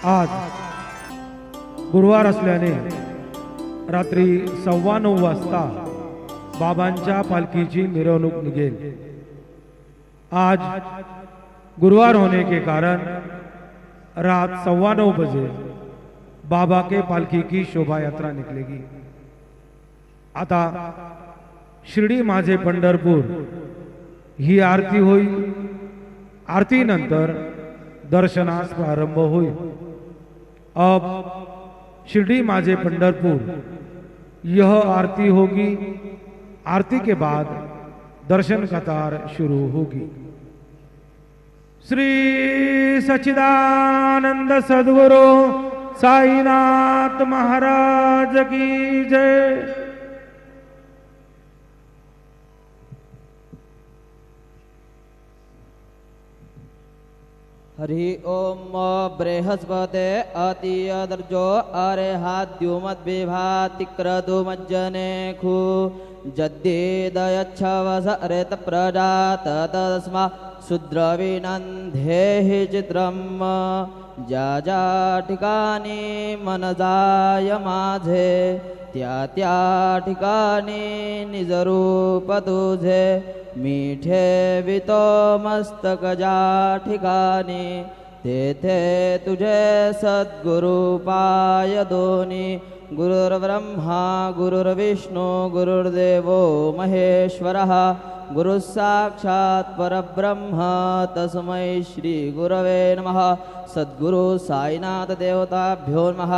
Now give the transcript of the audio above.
आज गुरुवार असल्याने रात्री 9:15 वाजता बाबांच्या पालखीची मिरवणूक निघेल। आज गुरुवार होने के कारण रात 9:15 बजे बाबा के पालखी की शोभा यात्रा निकलेगी। आता शिर्डी माझे पंढरपूर ही आरती होईल। आरती नंतर दर्शनास प्रारंभ होईल। अब शिर्डी माझे पंढरपुर यह आरती होगी। आरती के बाद दर्शन कतार शुरू होगी। श्री सच्चिदानंद सद्गुरु साईनाथ महाराज की जय। हरि ओम बृहस्पते अतियदर्जो अरेहाद्युमद्विभातिक्रतुमज्जने खु जद्येदयच्छवसरेत प्रजात तस्मा शूद्रविनन्धेहि चित्रम् ज्या ज्या ठिकाणी मन जाय माझे त्या त्या ठिकाणी निजरूप तुझे मीठे वितो मस्तक ज्या ठिकाणी तेथे तुझे सद्गुरु पाय दोनी। गुरुर्ब्रह्मा गुरुर्विष्णू गुरुर्देवो महेश्वरः गुरुः साक्षात् परब्रह्म तस्मै श्री गुरवे नमः। सद्गुरु साईनाथ देवताभ्यो नमः।